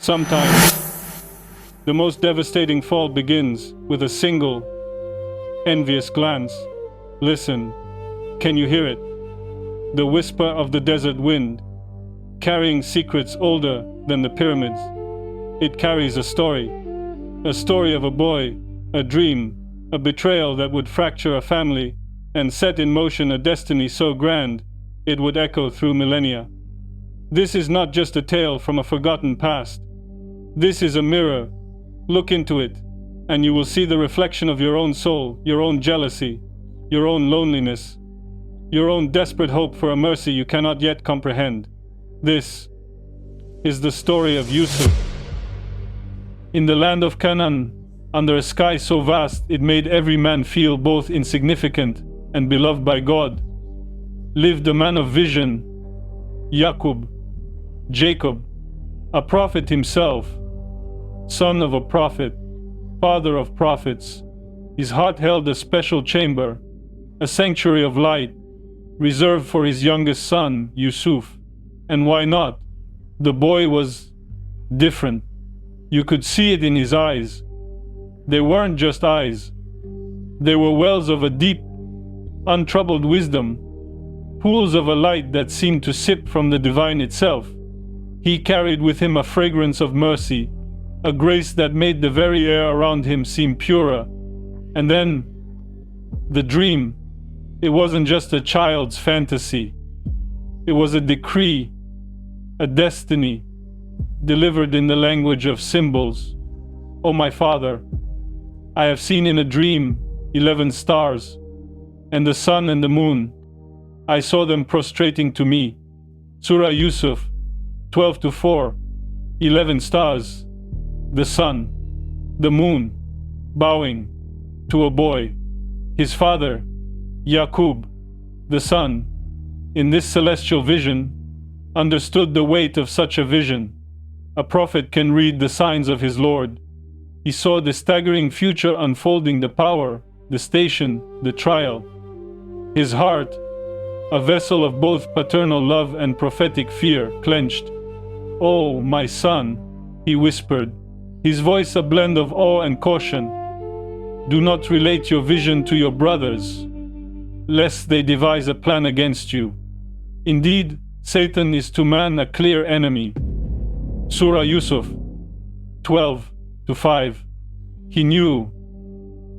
Sometimes, the most devastating fall begins with a single, envious glance. Listen, can you hear it? The whisper of the desert wind, carrying secrets older than the pyramids. It carries a story of a boy, a dream, a betrayal that would fracture a family and set in motion a destiny so grand it would echo through millennia. This is not just a tale from a forgotten past. This is a mirror. Look into it, and you will see the reflection of your own soul, your own jealousy, your own loneliness, your own desperate hope for a mercy you cannot yet comprehend. This is the story of Yusuf. In the land of Canaan, under a sky so vast it made every man feel both insignificant and beloved by God, lived a man of vision, Yaqub, Jacob, a prophet himself, son of a prophet, father of prophets. His heart held a special chamber, a sanctuary of light, reserved for his youngest son, Yusuf. And why not? The boy was different. You could see it in his eyes. They weren't just eyes. They were wells of a deep, untroubled wisdom, pools of a light that seemed to sip from the divine itself. He carried with him a fragrance of mercy, a grace that made the very air around him seem purer. And then, the dream. It wasn't just a child's fantasy. It was a decree, a destiny, delivered in the language of symbols. "O my father, I have seen in a dream 11 stars, and the sun and the moon. I saw them prostrating to me." Surah Yusuf 12-4. 11 stars, the sun, the moon, bowing to a boy, his father, Yaqub, the son, in this celestial vision, understood the weight of such a vision. A prophet can read the signs of his Lord. He saw the staggering future unfolding, the power, the station, the trial. His heart, a vessel of both paternal love and prophetic fear, clenched. "Oh, my son," he whispered, his voice a blend of awe and caution. "Do not relate your vision to your brothers, lest they devise a plan against you. Indeed, Satan is to man a clear enemy." Surah Yusuf 12-5. He knew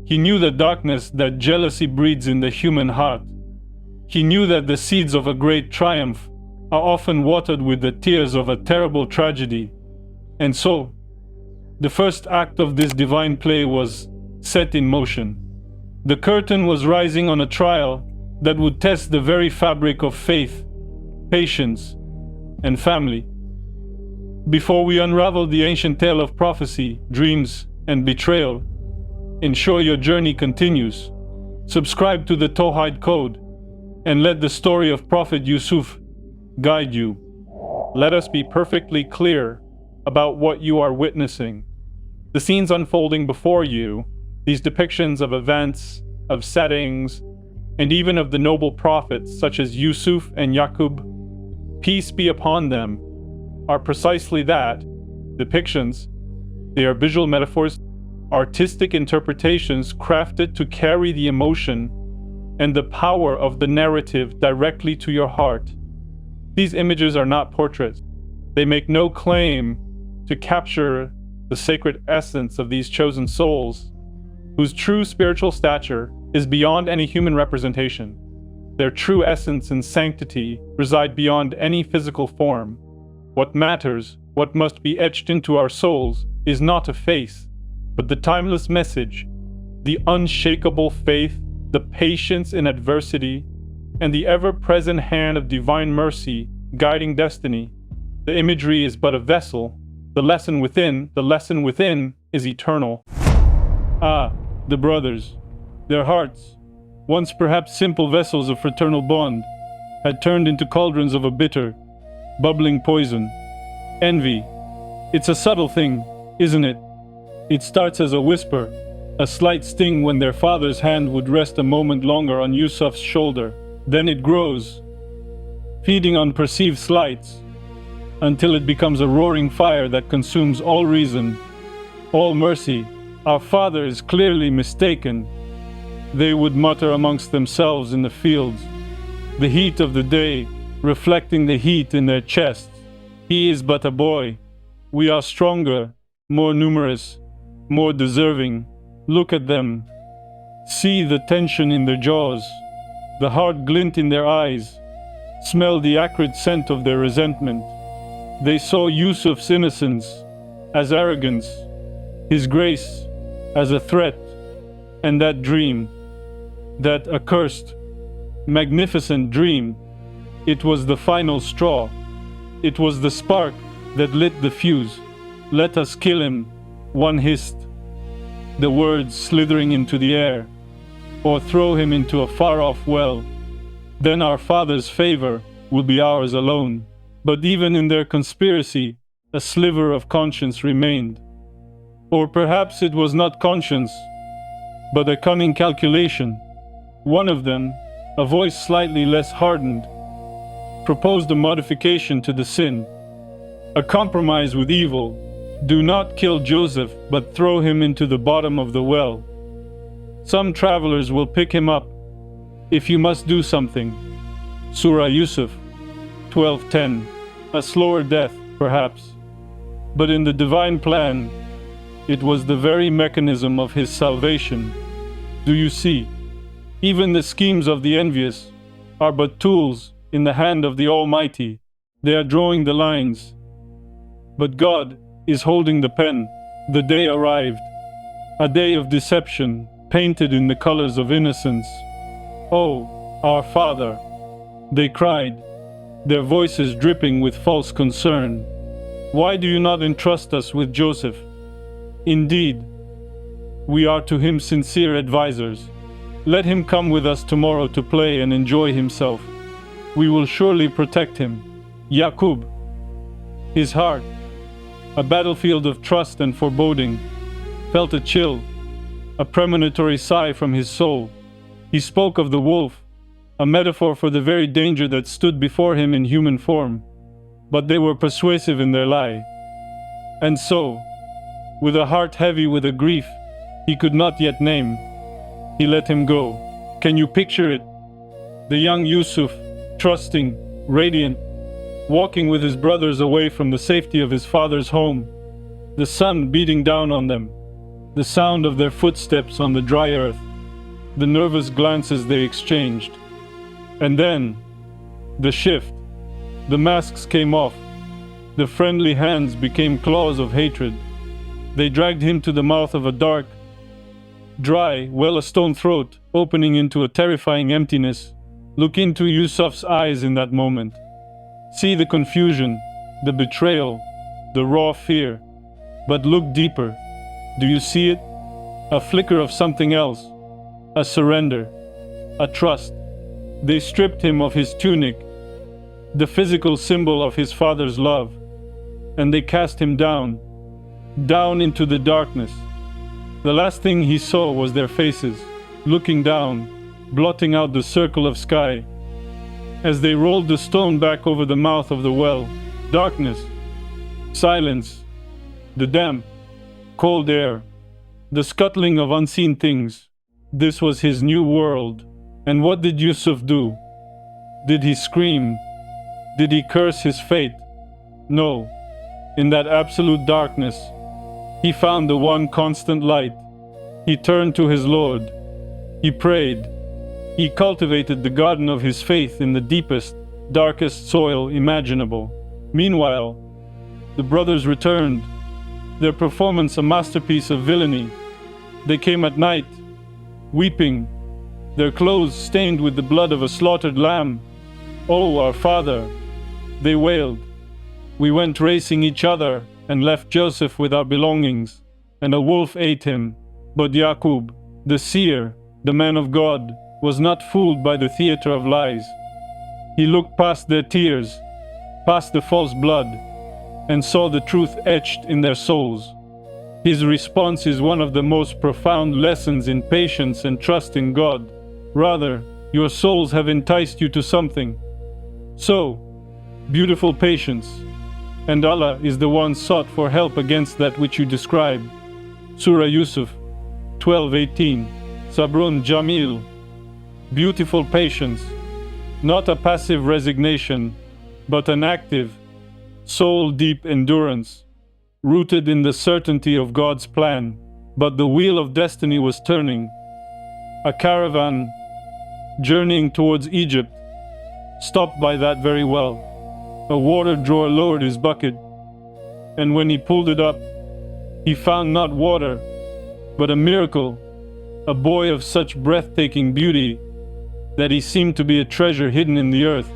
the darkness that jealousy breeds in the human heart. He knew that the seeds of a great triumph are often watered with the tears of a terrible tragedy. And so, the first act of this divine play was set in motion. The curtain was rising on a trial that would test the very fabric of faith, patience, and family. Before we unravel the ancient tale of prophecy, dreams, and betrayal, ensure your journey continues. Subscribe to the Tawhid Code, and let the story of Prophet Yusuf guide you. Let us be perfectly clear about what you are witnessing. The scenes unfolding before you, these depictions of events, of settings, and even of the noble prophets such as Yusuf and Yaqub, peace be upon them, are precisely that, depictions. They are visual metaphors, artistic interpretations crafted to carry the emotion and the power of the narrative directly to your heart. These images are not portraits. They make no claim to capture the sacred essence of these chosen souls, whose true spiritual stature is beyond any human representation. Their true essence and sanctity reside beyond any physical form. What matters, what must be etched into our souls, is not a face, but the timeless message, the unshakable faith, the patience in adversity, and the ever-present hand of divine mercy guiding destiny. The imagery is but a vessel. The lesson within is eternal. Ah, the brothers. Their hearts, once perhaps simple vessels of fraternal bond, had turned into cauldrons of a bitter, bubbling poison. Envy. It's a subtle thing, isn't it? It starts as a whisper, a slight sting when their father's hand would rest a moment longer on Yusuf's shoulder. Then it grows, feeding on perceived slights, until it becomes a roaring fire that consumes all reason, all mercy. Our father is clearly mistaken, they would mutter amongst themselves in the fields, the heat of the day reflecting the heat in their chests. He is but a boy. We are stronger, more numerous, more deserving. Look at them. See the tension in their jaws, the hard glint in their eyes. Smell the acrid scent of their resentment. They saw Yusuf's innocence as arrogance, his grace as a threat, and that dream, that accursed, magnificent dream, it was the final straw. It was the spark that lit the fuse. Let us kill him, one hissed, the words slithering into the air, or throw him into a far-off well. Then our father's favor will be ours alone. But even in their conspiracy, a sliver of conscience remained. Or perhaps it was not conscience, but a cunning calculation. One of them, a voice slightly less hardened, proposed a modification to the sin, a compromise with evil. Do not kill Joseph, but throw him into the bottom of the well. Some travelers will pick him up, if you must do something. Surah Yusuf 12:10. A slower death, perhaps. But in the divine plan, it was the very mechanism of his salvation. Do you see? Even the schemes of the envious are but tools in the hand of the Almighty. They are drawing the lines. But God is holding the pen. The day arrived. A day of deception, painted in the colors of innocence. Oh, our Father, they cried, their voices dripping with false concern. Why do you not entrust us with Joseph? Indeed, we are to him sincere advisors. Let him come with us tomorrow to play and enjoy himself. We will surely protect him. Yaqub, his heart, a battlefield of trust and foreboding, felt a chill, a premonitory sigh from his soul. He spoke of the wolf, a metaphor for the very danger that stood before him in human form. But they were persuasive in their lie. And so, with a heart heavy with a grief he could not yet name, he let him go. Can you picture it? The young Yusuf, trusting, radiant, walking with his brothers away from the safety of his father's home, the sun beating down on them, the sound of their footsteps on the dry earth, the nervous glances they exchanged. And then, the shift. The masks came off. The friendly hands became claws of hatred. They dragged him to the mouth of a dark, dry well, a stone throat opening into a terrifying emptiness. Look into Yusuf's eyes in that moment. See the confusion, the betrayal, the raw fear. But look deeper. Do you see it? A flicker of something else. A surrender. A trust. They stripped him of his tunic, the physical symbol of his father's love, and they cast him down into the darkness. The last thing he saw was their faces, looking down, blotting out the circle of sky. As they rolled the stone back over the mouth of the well, darkness, silence, the damp, cold air, the scuttling of unseen things. This was his new world. And what did Yusuf do? Did he scream? Did he curse his fate? No. In that absolute darkness, he found the one constant light. He turned to his Lord. He prayed. He cultivated the garden of his faith in the deepest, darkest soil imaginable. Meanwhile, the brothers returned, their performance a masterpiece of villainy. They came at night, weeping, their clothes stained with the blood of a slaughtered lamb. Oh, our father, they wailed. We went racing each other and left Joseph with our belongings, and a wolf ate him. But Yaqub, the seer, the man of God, was not fooled by the theater of lies. He looked past their tears, past the false blood, and saw the truth etched in their souls. His response is one of the most profound lessons in patience and trust in God. Rather, your souls have enticed you to something. So, beautiful patience, and Allah is the one sought for help against that which you describe. Surah Yusuf 12:18. Sabrun Jamil. Beautiful patience, not a passive resignation, but an active, soul-deep endurance, rooted in the certainty of God's plan. But the wheel of destiny was turning. A caravan, journeying towards Egypt, stopped by that very well. A water drawer lowered his bucket, and when he pulled it up, he found not water, but a miracle, a boy of such breathtaking beauty that he seemed to be a treasure hidden in the earth.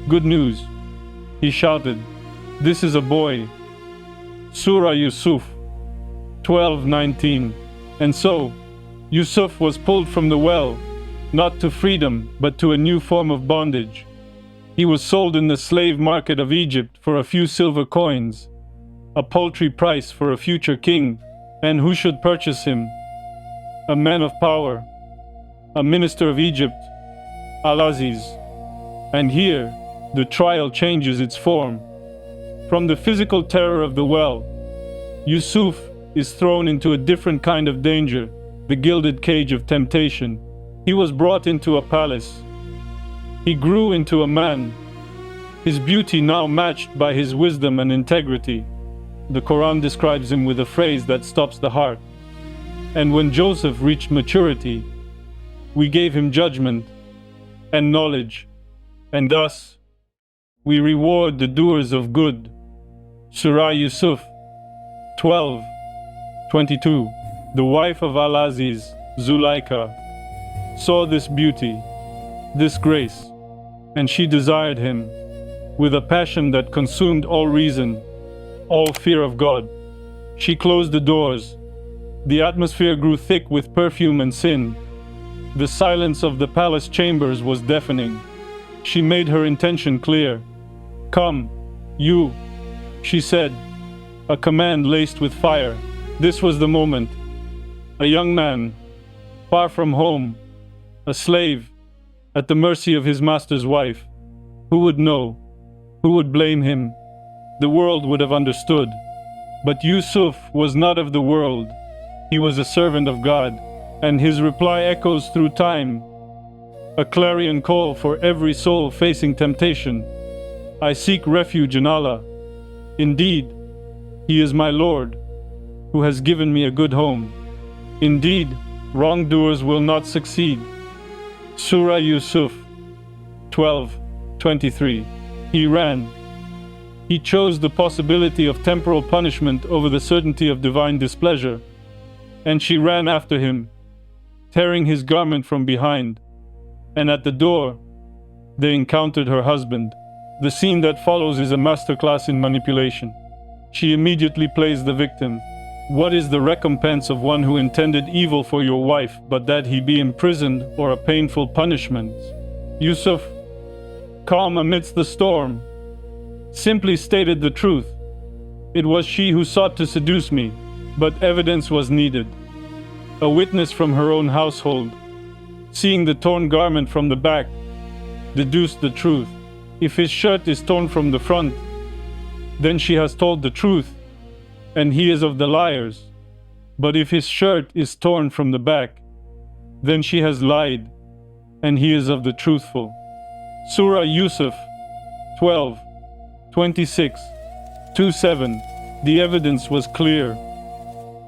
Good news, he shouted. This is a boy. Surah Yusuf 12:19. And so, Yusuf was pulled from the well, not to freedom, but to a new form of bondage. He was sold in the slave market of Egypt for a few silver coins, a paltry price for a future king. And who should purchase him? A man of power, a minister of Egypt, Al-Aziz. And here, the trial changes its form. From the physical terror of the well, Yusuf is thrown into a different kind of danger, the gilded cage of temptation. He was brought into a palace. He grew into a man, his beauty now matched by his wisdom and integrity. The Quran describes him with a phrase that stops the heart. And when Joseph reached maturity, we gave him judgment and knowledge, and thus we reward the doers of good. Surah Yusuf 12:22. The wife of Al-Aziz, Zulaika, saw this beauty, this grace, and she desired him with a passion that consumed all reason, all fear of God. She closed the doors. The atmosphere grew thick with perfume and sin. The silence of the palace chambers was deafening. She made her intention clear. Come, you, she said, a command laced with fire. This was the moment. A young man, far from home, a slave, at the mercy of his master's wife. Who would know? Who would blame him? The world would have understood. But Yusuf was not of the world. He was a servant of God, and his reply echoes through time, a clarion call for every soul facing temptation. I seek refuge in Allah. Indeed, He is my Lord, who has given me a good home. Indeed, wrongdoers will not succeed. Surah Yusuf 12:23. He ran. He chose the possibility of temporal punishment over the certainty of divine displeasure, and she ran after him, tearing his garment from behind. And at the door, they encountered her husband. The scene that follows is a masterclass in manipulation. She immediately plays the victim. What is the recompense of one who intended evil for your wife, but that he be imprisoned or a painful punishment? Yusuf, calm amidst the storm, simply stated the truth. It was she who sought to seduce me, but evidence was needed. A witness from her own household, seeing the torn garment from the back, deduced the truth. If his shirt is torn from the front, then she has told the truth, and he is of the liars. But if his shirt is torn from the back, then she has lied, and he is of the truthful. Surah Yusuf 12:26-27. The evidence was clear.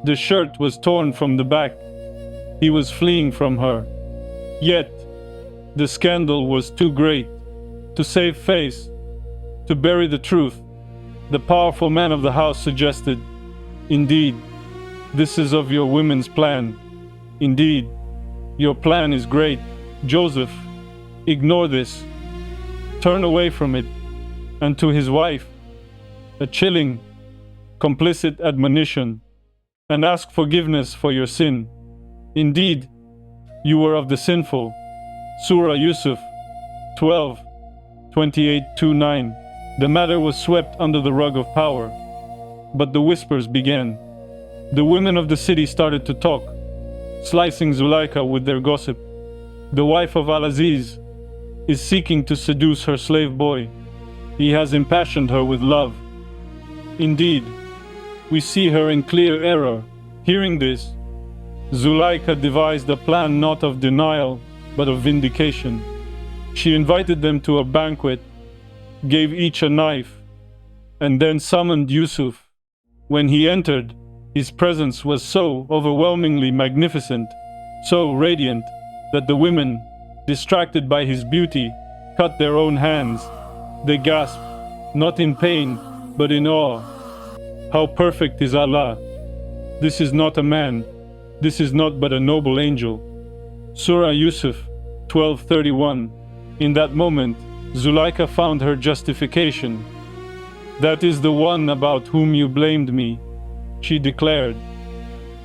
The shirt was torn from the back. He was fleeing from her. Yet, the scandal was too great. To save face, to bury the truth, the powerful man of the house suggested, "Indeed, this is of your women's plan. Indeed, your plan is great. Joseph, ignore this. Turn away from it." And to his wife, a chilling, complicit admonition, "And ask forgiveness for your sin. Indeed, you were of the sinful." Surah Yusuf 12:28-9. The matter was swept under the rug of power, but the whispers began. The women of the city started to talk, slicing Zulaika with their gossip. The wife of Al-Aziz is seeking to seduce her slave boy. He has impassioned her with love, Indeed, we see her in clear error. Hearing this, Zuleika devised a plan not of denial, but of vindication. She invited them to a banquet, gave each a knife, and then summoned Yusuf. When he entered, his presence was so overwhelmingly magnificent, so radiant, that the women, distracted by his beauty, cut their own hands. They gasped, not in pain, but in awe. How perfect is Allah! This is not a man. This is not but a noble angel. Surah Yusuf 12:31. In that moment, Zuleika found her justification. That is the one about whom you blamed me, she declared.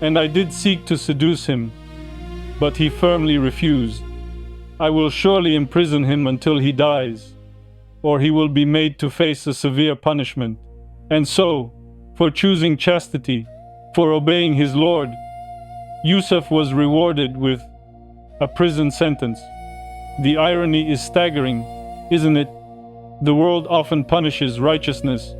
And I did seek to seduce him, but he firmly refused. I will surely imprison him until he dies, or he will be made to face a severe punishment. And so, for choosing chastity, for obeying his Lord, Yusuf was rewarded with a prison sentence. The irony is staggering, isn't it? The world often punishes righteousness,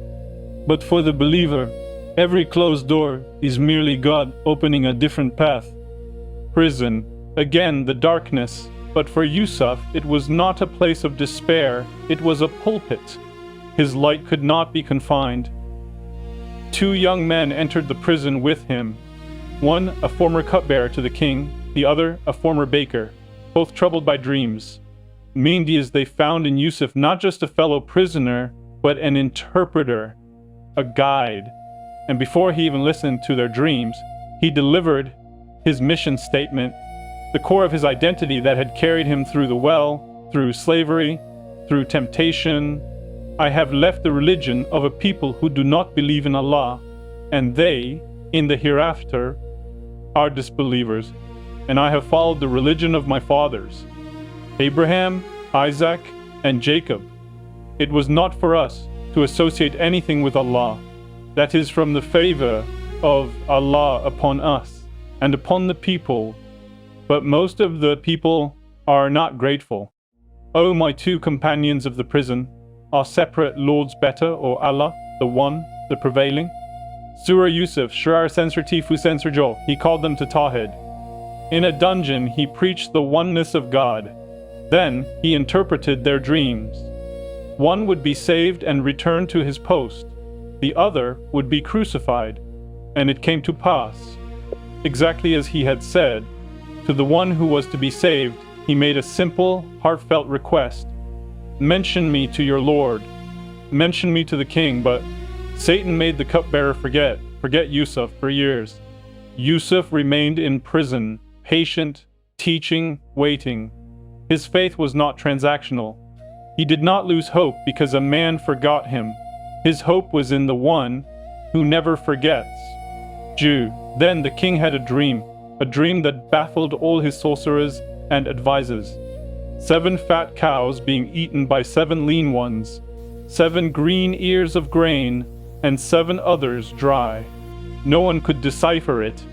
but for the believer, every closed door is merely God opening a different path. Prison, again the darkness, but for Yusuf it was not a place of despair, it was a pulpit. His light could not be confined. 2 young men entered the prison with him. One, a former cupbearer to the king, the other, a former baker, both troubled by dreams. Meandy is they found in Yusuf not just a fellow prisoner, but an interpreter, a guide. And before he even listened to their dreams, he delivered his mission statement, the core of his identity that had carried him through the well, through slavery, through temptation. I have left the religion of a people who do not believe in Allah, and they, in the hereafter, are disbelievers, and I have followed the religion of my fathers, Abraham, Isaac, and Jacob. It was not for us to associate anything with Allah. That is from the favor of Allah upon us and upon the people, but most of the people are not grateful. O my 2 companions of the prison, are separate lords better, or Allah, the one, the prevailing? Surah Yusuf, Shirar Sensor Tifu Sensor Jo, he called them to Tawhid. In a dungeon, he preached the oneness of God. Then he interpreted their dreams. One would be saved and return to his post. The other would be crucified. And it came to pass, exactly as he had said. To the one who was to be saved, he made a simple, heartfelt request. Mention me to your Lord. Mention me to the king, but Satan made the cupbearer forget Yusuf for years. Yusuf remained in prison, patient, teaching, waiting. His faith was not transactional. He did not lose hope because a man forgot him. His hope was in the one who never forgets. Jew. Then the king had a dream that baffled all his sorcerers and advisors. 7 fat cows being eaten by 7 lean ones, 7 green ears of grain, and 7 others dry. No one could decipher it,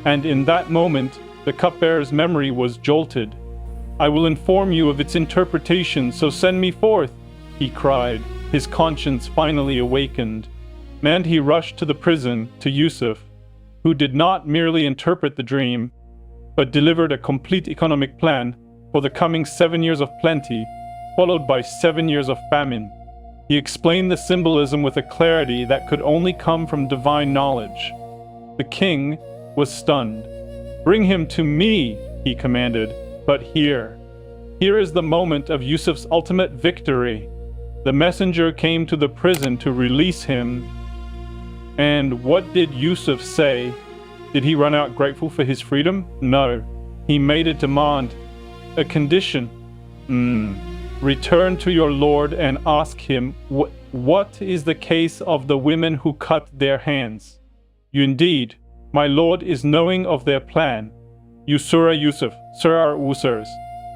and in that moment the cupbearer's memory was jolted. I will inform you of its interpretation, so send me forth, he cried, his conscience finally awakened. And he rushed to the prison, to Yusuf, who did not merely interpret the dream, but delivered a complete economic plan for the coming 7 years of plenty, followed by 7 years of famine. He explained the symbolism with a clarity that could only come from divine knowledge. The king was stunned. Bring him to me, he commanded, but here is the moment of Yusuf's ultimate victory. The messenger came to the prison to release him. And what did Yusuf say? Did he run out grateful for his freedom? No. He made a demand, a condition. Return to your Lord and ask him, what is the case of the women who cut their hands? Indeed, my Lord is knowing of their plan. Surah Yusuf, Surah Usurs.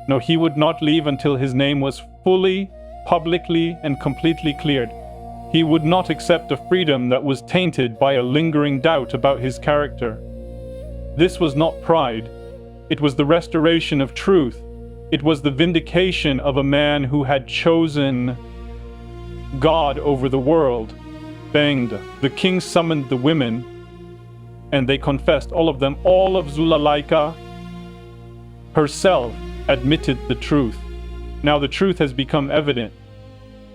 No, he would not leave until his name was fully, publicly, and completely cleared. He would not accept a freedom that was tainted by a lingering doubt about his character. This was not pride. It was the restoration of truth. It was the vindication of a man who had chosen God over the world. banged. The king summoned the women, and they confessed, all of them. All of Zulalaika herself admitted the truth. Now the truth has become evident.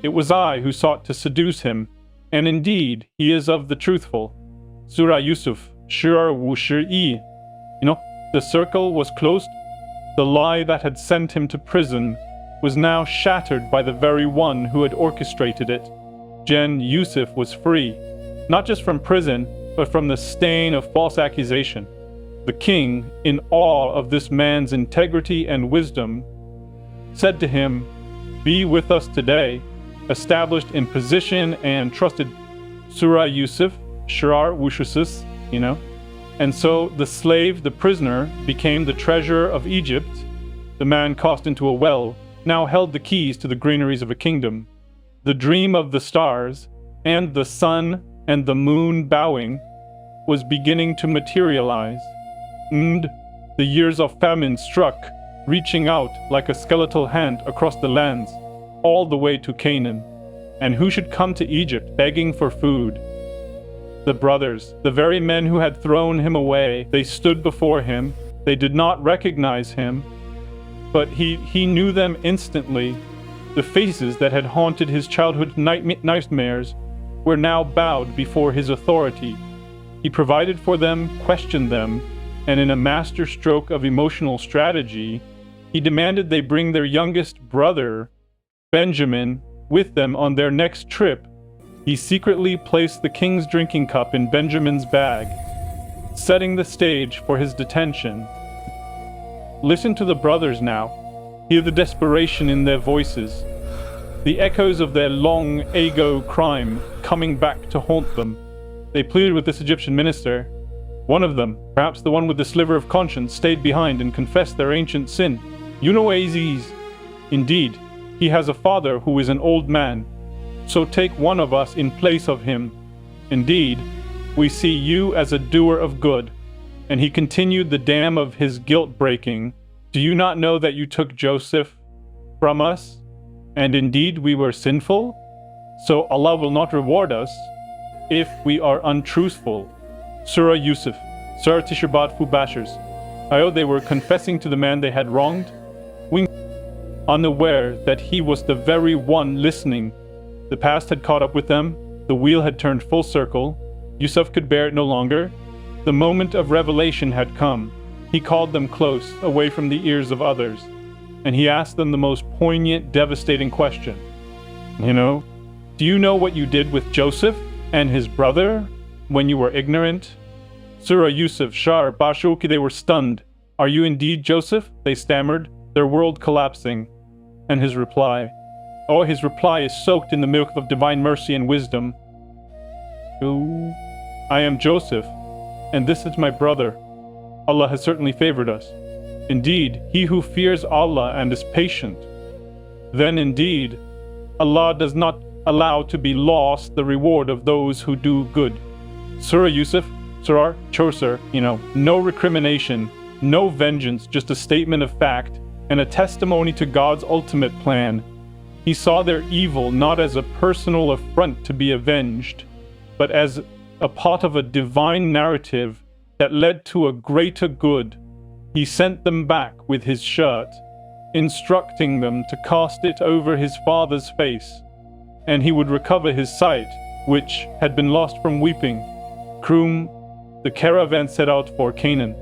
It was I who sought to seduce him, and indeed he is of the truthful. Surah Yusuf, Shur Wushri. The circle was closed. The lie that had sent him to prison was now shattered by the very one who had orchestrated it. Yusuf was free, not just from prison, but from the stain of false accusation. The king, in awe of this man's integrity and wisdom, said to him, "Be with us today," established in position and trusted. Surah Yusuf, Shrar Wushusus, And so the slave, the prisoner, became the treasurer of Egypt. The man cast into a well now held the keys to the granaries of a kingdom. The dream of the stars, and the sun and the moon bowing, was beginning to materialize. And the years of famine struck, reaching out like a skeletal hand across the lands, all the way to Canaan. And who should come to Egypt begging for food? The brothers, the very men who had thrown him away. They stood before him. They did not recognize him, but he knew them instantly. The faces that had haunted his childhood nightmares were now bowed before his authority. He provided for them, questioned them, and in a master stroke of emotional strategy, he demanded they bring their youngest brother, Benjamin, with them on their next trip. He secretly placed the king's drinking cup in Benjamin's bag, setting the stage for his detention. Listen to the brothers now. Hear the desperation in their voices, the echoes of their long ago crime coming back to haunt them. They pleaded with this Egyptian minister. One of them, perhaps the one with the sliver of conscience, stayed behind and confessed their ancient sin. You know Aziz. Indeed, he has a father who is an old man. So take one of us in place of him. Indeed, we see you as a doer of good. And he continued the dam of his guilt breaking. Do you not know that you took Joseph from us? And indeed we were sinful? So Allah will not reward us if we are untruthful. Surah Yusuf, Surah Tishrbat Fu Bashers. They were confessing to the man they had wronged, unaware that he was the very one listening. The past had caught up with them. The wheel had turned full circle. Yusuf could bear it no longer. The moment of revelation had come. He called them close, away from the ears of others, and he asked them the most poignant, devastating question. Do you know what you did with Joseph and his brother when you were ignorant? Surah Yusuf, Shar, Bashuki, they were stunned. Are you indeed Joseph? They stammered, their world collapsing. And his reply is soaked in the milk of divine mercy and wisdom. I am Joseph, and this is my brother. Allah has certainly favored us. Indeed, he who fears Allah and is patient, then indeed, Allah does not allow to be lost the reward of those who do good. Surah Yusuf, Surah Chaucer, no recrimination, no vengeance, just a statement of fact and a testimony to God's ultimate plan. He saw their evil not as a personal affront to be avenged, but as a part of a divine narrative that led to a greater good. He sent them back with his shirt, instructing them to cast it over his father's face, and he would recover his sight, which had been lost from weeping. Krum, the caravan set out for Canaan.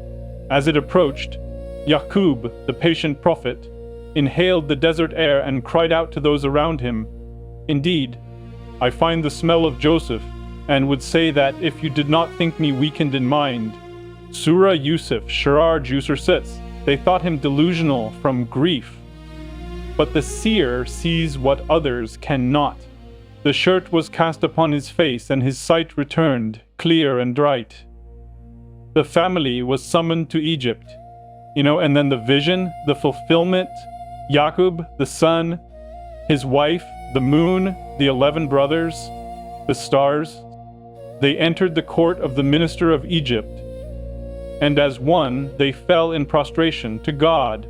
As it approached, Yaqub, the patient prophet, inhaled the desert air and cried out to those around him, Indeed, I find the smell of Joseph, and would say that if you did not think me weakened in mind. Surah Yusuf, Shirar Juser sits. They thought him delusional from grief. But the seer sees what others cannot. The shirt was cast upon his face, and his sight returned, clear and bright. The family was summoned to Egypt. And then the vision, the fulfillment, Yaqub, the sun, his wife, the moon, the 11 brothers, the stars. They entered the court of the minister of Egypt, and as one, they fell in prostration to God.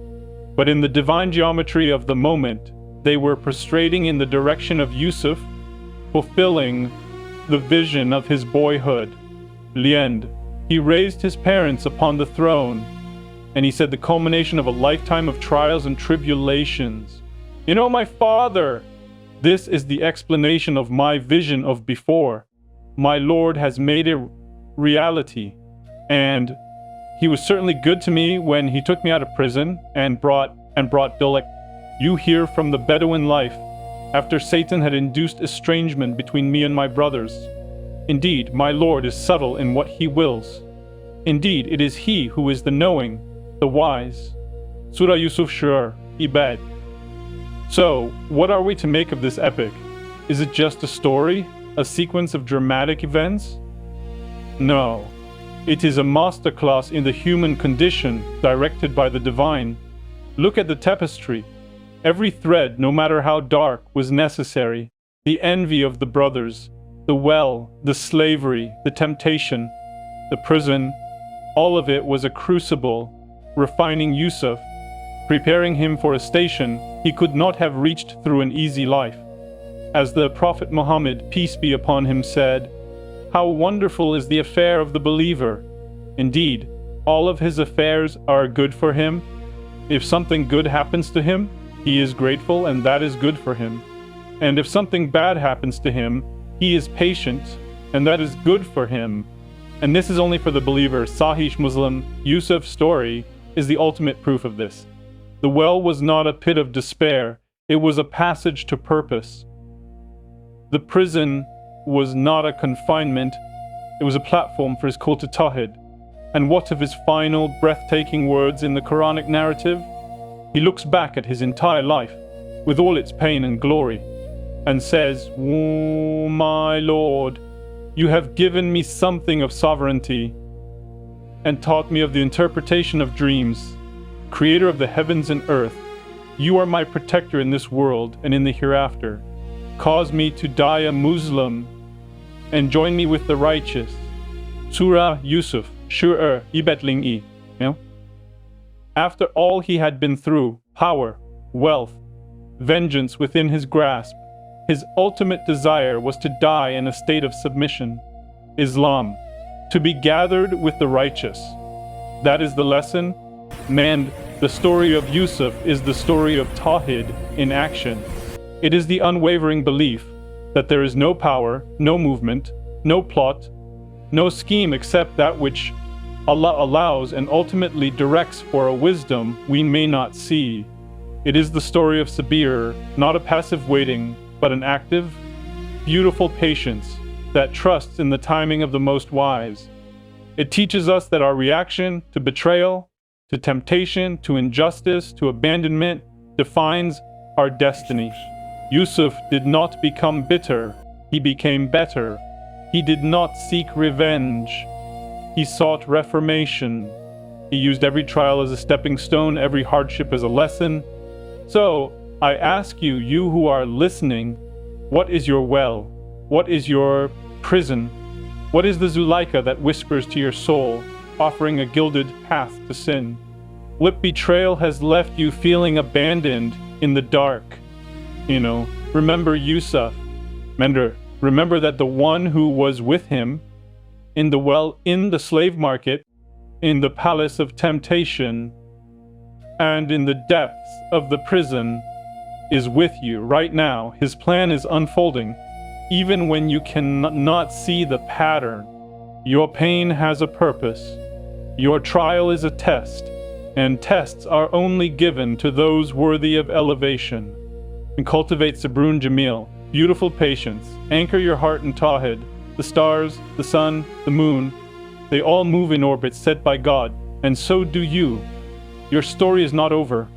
But in the divine geometry of the moment, they were prostrating in the direction of Yusuf, fulfilling the vision of his boyhood. Liend, he raised his parents upon the throne, and he said the culmination of a lifetime of trials and tribulations. You know, my father, this is the explanation of my vision of before. My Lord has made it reality, and he was certainly good to me when he took me out of prison and brought Dulek. You hear from the Bedouin life, after Satan had induced estrangement between me and my brothers. Indeed, my Lord is subtle in what he wills. Indeed, it is he who is the knowing, the wise. Surah Yusuf Shur, Ibad. So, what are we to make of this epic? Is it just a story? A sequence of dramatic events? No. It is a masterclass in the human condition, directed by the divine. Look at the tapestry. Every thread, no matter how dark, was necessary. The envy of the brothers, the well, the slavery, the temptation, the prison, all of it was a crucible, refining Yusuf, preparing him for a station he could not have reached through an easy life. As the Prophet Muhammad, peace be upon him, said, "How wonderful is the affair of the believer! Indeed, all of his affairs are good for him. If something good happens to him, he is grateful, and that is good for him. And if something bad happens to him, he is patient, and that is good for him." And this is only for the believer. Sahih Muslim, Yusuf's story is the ultimate proof of this. The well was not a pit of despair, it was a passage to purpose. The prison was not a confinement, it was a platform for his call to Tawhid. And what of his final, breathtaking words in the Quranic narrative? He looks back at his entire life, with all its pain and glory, and says, "O my Lord, you have given me something of sovereignty, and taught me of the interpretation of dreams. Creator of the heavens and earth, you are my protector in this world and in the hereafter. Cause me to die a Muslim, and join me with the righteous." Surah Yusuf, Shur Ibetling. After all he had been through, power, wealth, vengeance within his grasp, his ultimate desire was to die in a state of submission. Islam, to be gathered with the righteous. That is the lesson. Man, the story of Yusuf is the story of Tawhid in action. It is the unwavering belief that there is no power, no movement, no plot, no scheme except that which Allah allows and ultimately directs for a wisdom we may not see. It is the story of Sabr, not a passive waiting, but an active, beautiful patience that trusts in the timing of the most wise. It teaches us that our reaction to betrayal, to temptation, to injustice, to abandonment defines our destiny. Yusuf did not become bitter, he became better. He did not seek revenge, he sought reformation. He used every trial as a stepping stone, every hardship as a lesson. So, I ask you, you who are listening, what is your well? What is your prison? What is the Zuleika that whispers to your soul, offering a gilded path to sin? What betrayal has left you feeling abandoned in the dark? Remember Yusuf. Remember that the one who was with him in the slave market, in the palace of temptation, and in the depths of the prison is with you right now. His plan is unfolding, even when you cannot see the pattern. Your pain has a purpose. Your trial is a test, and tests are only given to those worthy of elevation. And cultivate Sabrun Jamil, beautiful patience. Anchor your heart in Tawhid. The stars, the sun, the moon, they all move in orbits set by God, and so do you. Your story is not over.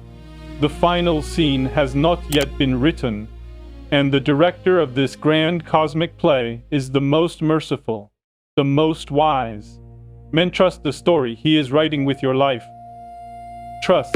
The final scene has not yet been written, and the director of this grand cosmic play is the most merciful, the most wise. Men, trust the story he is writing with your life. Trust